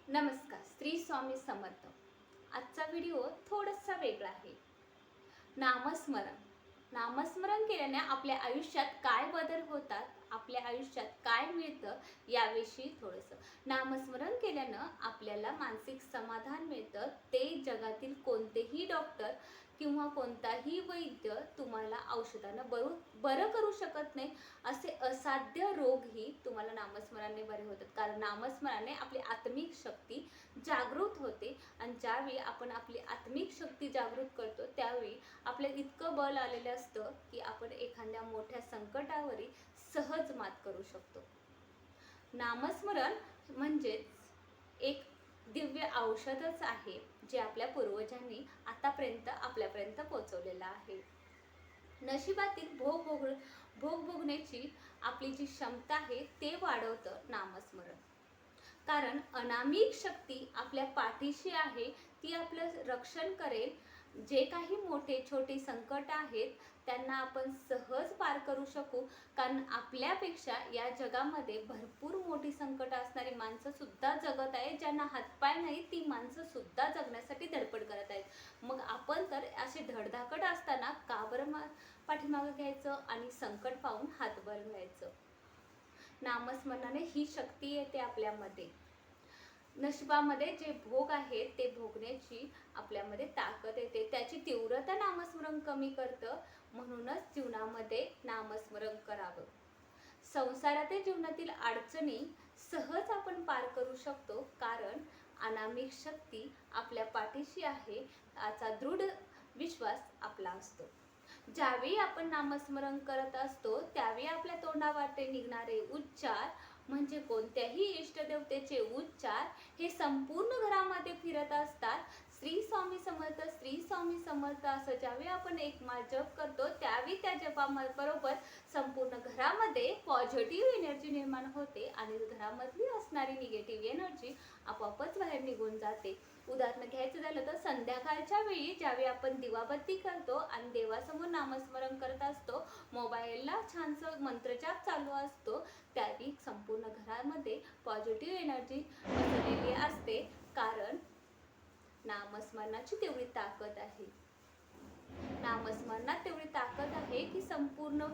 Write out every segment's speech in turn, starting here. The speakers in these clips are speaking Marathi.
नमस्कार. श्री स्वामी समर्थ. आजचा व्हिडिओ थोडासा वेगळा आहे. नामस्मरण. नामस्मरण केल्याने आपल्या आयुष्यात काय बदल होतात, आपल्या आयुष्यात काय मिळतं याविषयी थोडंसं. नामस्मरण केल्यानं आपल्याला मानसिक समाधान मिळतं. ते जगातील कोणतेही डॉक्टर किंवा कोणताही वैद्य तुम्हाला औषधानं बरं करू शकत नाही. असे असाध्य रोगही तुम्हाला नामस्मरणाने बरे होतात. कारण नामस्मरणाने आपली आत्मिक शक्ती जागृत होते आणि ज्यावेळी आपण आपली आत्मिक शक्ती जागृत करतो त्यावेळी आपल्याला इतकं बळ आलेलं असतं की आपण एखाद्या मोठ्या संकटावरही सहज मात करू शकतो. नामस्मरण म्हणजेच एक दिव्य औषधच आहे जे आपल्या पूर्वजांनी आतापर्यंत आपल्यापर्यंत पोहोचवलेलं आहे. नशिबातील भोग भोगण्याची आपली जी क्षमता आहे ते वाढवतं नामस्मरण. कारण अनामिक शक्ती आपल्या पाठीशी आहे, ती आपलं रक्षण करेल. जे काही मोठे छोटे संकट आहेत त्यांना आपण सहज पार करू शकू. कारण आपल्यापेक्षा या जगामध्ये भरपूर मोठी संकट असणारी माणसं सुद्धा जगत आहेत. ज्यांना हातपाय नाही ती माणसं सुद्धा जगण्यासाठी धडपड करत आहेत. मग आपण तर असे धडधाकट असताना का बरं पाठीमागं घ्यायचं आणि संकट पाहून हातभार घ्यायचं. नामस्मरणाने ही शक्ती येते आपल्यामध्ये. नशिबामध्ये जे भोग आहेत ते भोगण्याची आपल्यामध्ये ताकद येते. त्याची तीव्रता नामस्मरण कमी करतं. म्हणूनच जीवनामध्ये नामस्मरण करावं. संसारातील जीवनातील अडचणी सहज आपण पार करू शकतो. कारण अनामिक शक्ती आपल्या पाठीशी आहे याचा दृढ विश्वास आपला असतो. ज्यावेळी आपण नामस्मरण करत असतो त्यावेळी आपल्या तोंडावाटे निघणारे उच्चार म्हणजे कोणत्याही इष्टदेवतेचे उच्चार हे संपूर्ण घरामध्ये फिरत असतात. श्री स्वामी समर्थ, श्री स्वामी समर्थ असं ज्यावेळी आपण एक माळ जप करतो त्यावेळी त्या जपाबरोबर संपूर्ण घरामध्ये पॉझिटिव्ह एनर्जी निर्माण होते आणि घरामधली असणारी निगेटिव्ह एनर्जी आपोआपच बाहेर निघून जाते. उदाहरण घ्यायचं झालं तर संध्याकाळच्या वेळी ज्यावेळी आपण दिवाबत्ती करतो आणि देवासमोर नामस्मरण करत असतो, मोबाईलला छानसं मंत्रजाप चालू असतो, त्यावेळी संपूर्ण घरामध्ये पॉझिटिव्ह एनर्जी पसरलेली असते. कारण नामस्मरणाची तेवढी ताकद आहे. नामस्मरणात तेवढी ताकद आहे की संपूर्ण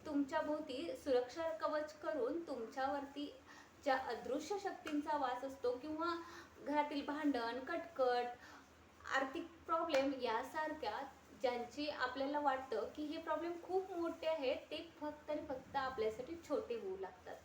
तुमच्या भोवती सुरक्षा कवच करून तुमच्यावरती ज्या अदृश्य शक्तींचा वास असतो किंवा घरातील भांडण, कटकट, आर्थिक प्रॉब्लेम यासारख्या ज्यांची आपल्याला वाटतं की हे प्रॉब्लेम खूप मोठे आहेत, ते फक्त आणि फक्त आपल्यासाठी छोटे होऊ लागतात.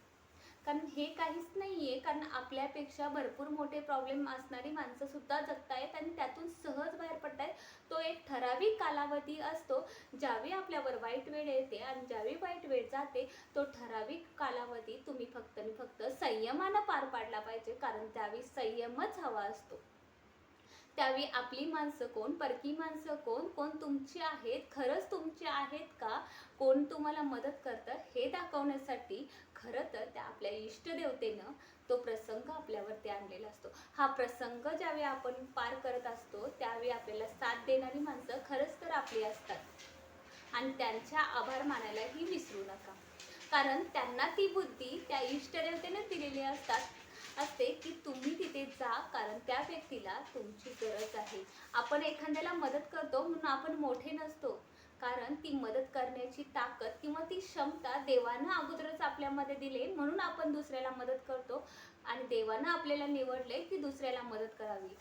कारण हे काहीच नाही आहे. कारण आपल्यापेक्षा भरपूर मोठे प्रॉब्लेम असणारी माणसं सुद्धा जगतायत आणि त्यातून सहज बाहेर पडतायत. तो एक ठराविक कालावधी असतो ज्यावेळी आपल्यावर वाईट वेळ येते आणि ज्यावेळी वाईट वेळ जाते तो ठराविक कालावधी तुम्ही फक्त आणि फक्त संयमानं पार पाडला पाहिजे. कारण त्यावेळी संयमच हवा असतो. त्यावेळी आपली माणसं कोण, परकी माणसं कोण, कोण तुमची आहेत, खरंच तुमची आहेत का, कोण तुम्हाला मदत करतं हे दाखवण्यासाठी खरं तर त्या आपल्या इष्टदेवतेनं तो प्रसंग आपल्यावरती आणलेला असतो. हा प्रसंग ज्यावेळी आपण पार करत असतो त्यावेळी आपल्याला साथ देणारी माणसं खरंच तर आपली असतात आणि त्यांच्या आभार मानायलाही विसरू नका. कारण त्यांना ती बुद्धी त्या इष्टदेवतेने दिलेली असते की तुम्ही तिथे जा, कारण त्या व्यक्तीला तुमची गरज आहे. आपण एखाद्याला मदत करतो म्हणून आपण मोठे नसतो. कारण ती मदत करण्याची ताकद किंवा ती क्षमता देवानं अगोदरच आपल्यामध्ये दिली म्हणून आपण दुसऱ्याला मदत करतो आणि देवानं आपल्याला निवडले की दुसऱ्याला मदत करावी.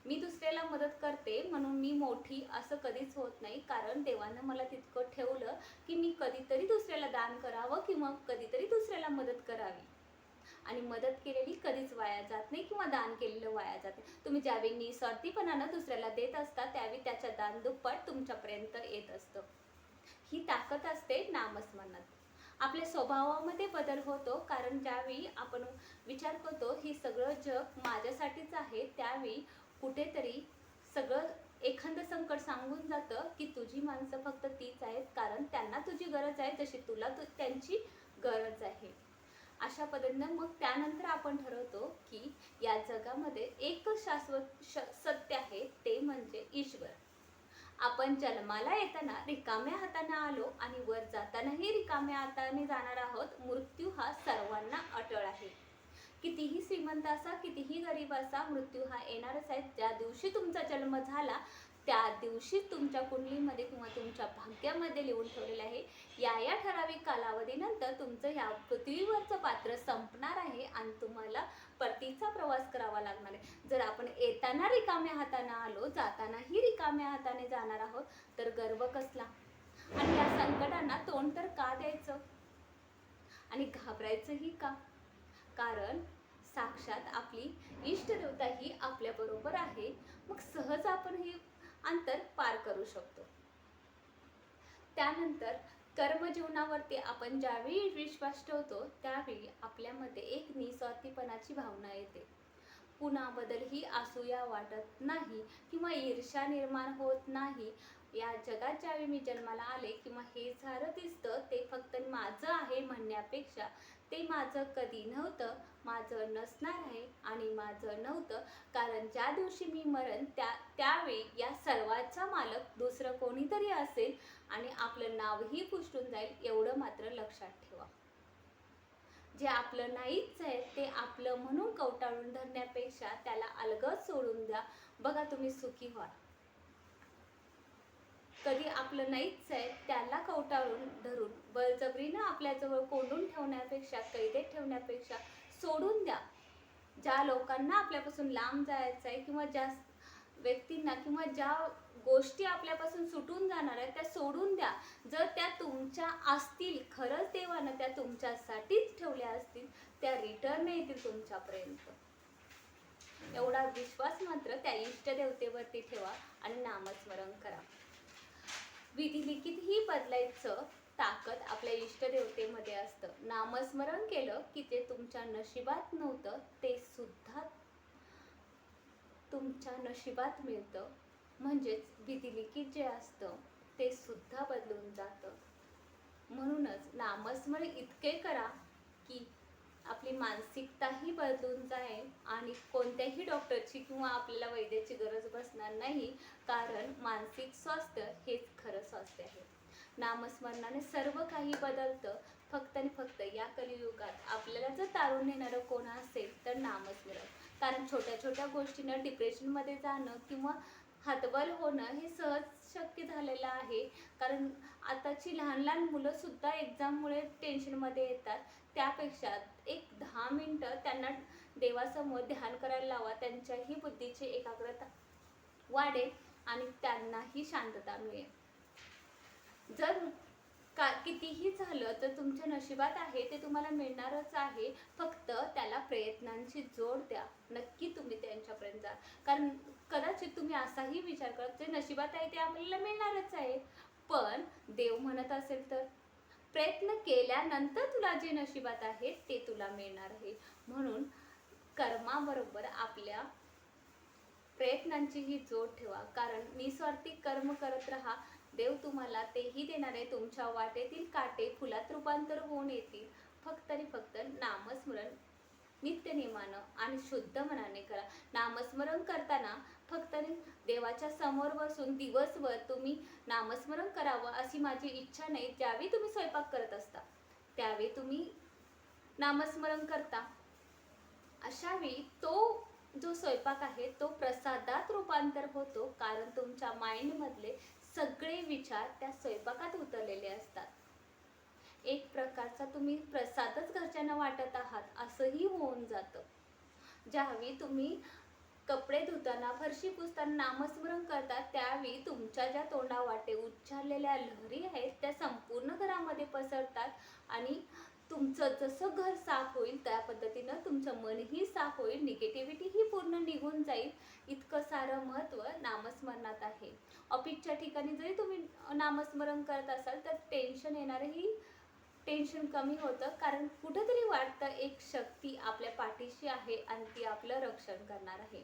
मी दुसऱ्याला मदत करते म्हणून मी मोठी असं कधीच होत नाही. कारण देवानं मला तितकं ठेवलं की मी कधीतरी दुसऱ्याला दान करावं किंवा कधीतरी दुसऱ्याला मदत करावी. आणि मदत केलेली कधीच वाया जात नाही किंवा दान केलेलं वाया जात नाही. तुम्ही ज्यावेळी निस्वार्थीपणानं दुसऱ्याला देत असता त्यावेळी त्याच्या दान दुप्पट तुमच्यापर्यंत येत असतं. ही ताकद असते नामस्मरणात. आपल्या स्वभावामध्ये बदल होतो. कारण ज्यावेळी आपण विचार करतो ही सगळं जग माझ्यासाठीच आहे, त्यावेळी कुठेतरी सगळं एखादं संकट सांगून जातं की तुझी माणसं फक्त तीच आहेत. कारण त्यांना तुझी गरज आहे जशी तुला त्यांची गरज आहे. अशा पद्धतीनं मग त्यानंतर आपण ठरवतो की या जगामध्ये एकच शाश्वत सत्य आहे, ते म्हणजे ईश्वर. आपण जन्माला येताना रिकाम्या हाताने आलो आणि वर जातानाही रिकाम्या हाताने जाणार आहोत. मृत्यू हा सर्वांना अटळ आहे. कितीही श्रीमंत असा, कितीही गरीब असा, मृत्यू हा येणारच आहे. ज्या दिवशी तुमचा जन्म झाला त्या दिवशी तुमच्या कुंडलीमध्ये किंवा तुमच्या भाग्यामध्ये लिहून ठेवलेलं आहे, या ठराविक कालावधीनंतर तुमचं ह्या पृथ्वीवरचं पात्र संपणार आहे आणि तुम्हाला परतीचा प्रवास करावा लागणार आहे. जर आपण येताना रिकाम्या हाताने आलो, जातानाही रिकाम्या हाताने जाणार आहोत, तर गर्व कसला? आणि या संकटांना तोंड तर का द्यायचं आणि घाबरायचंही का? कारण साक्षात आपली इष्टदेवता ही आपल्या बरोबर आहे. मग सहज आपण हे अंतर पार करू शकतो. त्यानंतर कर्मजीवनावरती आपण ज्यावेळी विश्वास ठेवतो त्यावेळी आपल्यामध्ये एक निस्वार्थीपणाची भावना येते. कुणाबद्दल ही असूया वाटत नाही किंवा ईर्ष्या निर्माण होत नाही. या जगात ज्यावेळी मी जन्माला आले किंवा हे झालं दिसतं ते फक्त माझं आहे म्हणण्यापेक्षा ते माझं कधी नव्हतं, माझं नसणार आहे आणि माझं नव्हतं, कारण ज्या दिवशी मी मरण त्यावेळी या सर्वाचा मालक दुसरं कोणीतरी असेल आणि आपलं नावही पुसटून जाईल, एवढं मात्र लक्षात ठेवा. जे आपलं नाहीच आहे ते आपलं म्हणून कवटाळून धरण्यापेक्षा त्याला अलगद सोडून द्या. बघा तुम्ही सुखी व्हाल. कधी आपलं नाहीच आहे त्याला कवटाळून धरून बळजबरीनं आपल्याजवळ कोंडून ठेवण्यापेक्षा, कैदेत ठेवण्यापेक्षा सोडून द्या. ज्या लोकांना आपल्यापासून लांब जायचं आहे किंवा ज्या व्यक्तींना किंवा ज्या गोष्टी आपल्यापासून सुटून जाणार आहेत त्या सोडून द्या. जर त्या तुमच्या असतील, खरंच देवानं त्या तुमच्यासाठीच ठेवल्या असतील, त्या रिटर्न येतील तुमच्यापर्यंत. एवढा विश्वास मात्र त्या इष्टदेवतेवरती ठेवा आणि नामस्मरण करा. विधिलिखितही बदलायचं ताकद आपल्या इष्टदेवतेमध्ये असतं. नामस्मरण केलं की ते तुमच्या नशिबात नव्हतं ते सुद्धा तुमच्या नशिबात मिळतं. म्हणजेच विधिलिखित जे असतं ते सुद्धा बदलून जातं. म्हणूनच नामस्मरण इतके करा की आपली मानसिकताही बदलून जाईल आणि कोणत्याही डॉक्टरची किंवा आपल्याला वैद्याची गरज बसणार नाही, कारण मानसिक स्वास्थ्य हेच खरं स्वास्थ्य आहे. नामस्मरणाने सर्व काही बदलतं. फक्त आणि फक्त या कलियुगात आपल्याला जर तारून नेणारं कोण असेल तर नामस्मरण. कारण छोट्या छोट्या गोष्टींना डिप्रेशनमध्ये जाणं किंवा हतबल होणं हे सहज शक्य झालेलं आहे. कारण आताची लहान लहान मुलं सुद्धा एक्झाममुळे टेन्शनमध्ये येतात. त्यापेक्षा एक 10 मिनटं त्यांना देवासमोर ध्यान करायला लावा. त्यांच्याही बुद्धीची एकाग्रता वाढेल आणि त्यांनाही शांतता मिळेल. जर कितीही झालं तर तुमच्या नशिबात आहे ते तुम्हाला मिळणारच आहे. फक्त त्याला प्रयत्नांची जोड द्या. नक्की तुम्ही त्यांच्यापर्यंत जा. कारण कदाचित तुम्ही असाही विचार करत जे नशिबात आहे ते आपल्याला मिळणारच आहे. पण देव म्हणत असेल तर प्रयत्न केल्यानंतर तुला जे नशिबात आहे ते तुला मिळणार आहे. म्हणून कर्माबरोबर आपल्या प्रयत्नांचीही जोड ठेवा. कारण निस्वार्थी कर्म करत राहा. देव तुम्हाला तेही देणार आहे. तुमच्या वाटेतील काटे फुलात रूपांतर होऊन येतील. फक्त आणि फक्त नामस्मरण नित्यनेमानं आणि शुद्ध मनाने करा. नामस्मरण करताना फक्त देवाच्या समोर बसून दिवसभर तुम्ही नामस्मरण करावं अशी माझी इच्छा नाही. ज्यावेळी तुम्ही स्वयंपाक करत असता त्यावेळी तुम्ही नामस्मरण करता, अशा वेळी तो जो स्वयंपाक आहे तो प्रसादात रूपांतर होतो. कारण तुमच्या माइंडमधले सगळे विचार त्या स्वयंपाकात उतरलेले असतात. एक प्रकारचा तुम्ही प्रसादच घरच्यांना वाटत आहात असंही होऊन जातं. ज्यावेळी तुम्ही कपडे धुताना, फरशी पुसताना नामस्मरण करतात त्यावेळी तुमच्या ज्या तोंडावाटे उच्चारलेल्या लहरी आहेत त्या संपूर्ण घरामध्ये पसरतात आणि तुमचं जसं घर साफ होईल त्या पद्धतीनं तुमचं मनही साफ होईल. निगेटिव्हिटीही पूर्ण निघून जाईल. इतकं सारं महत्त्व नामस्मरणात आहे. ऑफिसच्या ठिकाणी जरी तुम्ही नामस्मरण करत असाल तर टेन्शन येणारही टेन्शन कमी होतं. कारण कुठंतरी वाटतं एक शक्ती आपल्या पाठीशी आहे आणि ती आपलं रक्षण करणार आहे.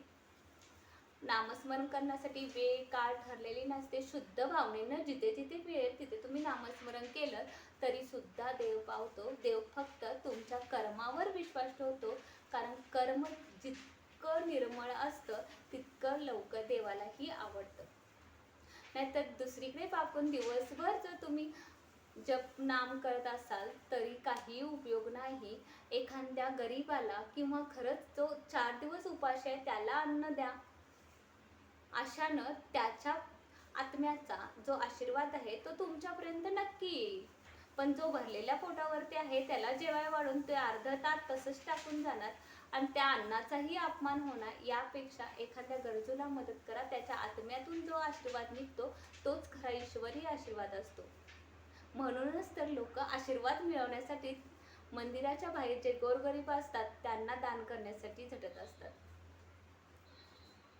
नामस्मरण करण्यासाठी वेळ काळ ठरलेली नसते. शुद्ध भावनेनं जिथे जिथे मिळेल तिथे तुम्ही नामस्मरण केलं तरी सुद्धा देव पावतो. देव फक्त तुमच्या कर्मावर विश्वास ठेवतो. कारण कर्म जितकं निर्मळ असतं तितकं लवकर देवालाही आवडतं. नाहीतर दुसरीकडे पापून दिवसभर जर तुम्ही जप नाम करत असाल तरी काही उपयोग नाही. एखाद्या गरीबाला किंवा खरंच जो 4 दिवस उपाशी आहे त्याला अन्न द्या. अशानं त्याच्या आत्म्याचा जो आशीर्वाद आहे तो तुमच्यापर्यंत नक्की येईल. पण जो भरलेल्या पोटावरती आहे त्याला जेवाय वाढून ते अर्ध ताट तसंच टाकून जाणार आणि त्या अन्नाचाही अपमान होणार. यापेक्षा एखाद्या गरजूला मदत करा. त्याच्या आत्म्यातून जो आशीर्वाद निघतो तोच खरा ईश्वरी आशीर्वाद असतो. म्हणूनच तर लोक आशीर्वाद मिळवण्यासाठी मंदिराच्या बाहेर जे गोरगरीब असतात त्यांना दान करण्यासाठी झटत असतात.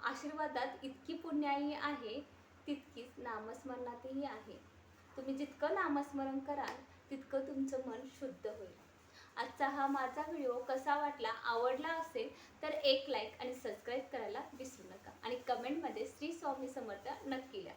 आशीर्वादात इतकी पुण्याई आहे तितकीच नामस्मरणातही आहे. तुम्ही जितकं नामस्मरण कराल तितकं तुमचं मन शुद्ध होईल. आजचा हा माझा व्हिडिओ कसा वाटला, आवडला असेल तर एक लाईक आणि सबस्क्राईब करायला विसरू नका आणि कमेंटमध्ये श्री स्वामी समर्थ नक्की लिहा.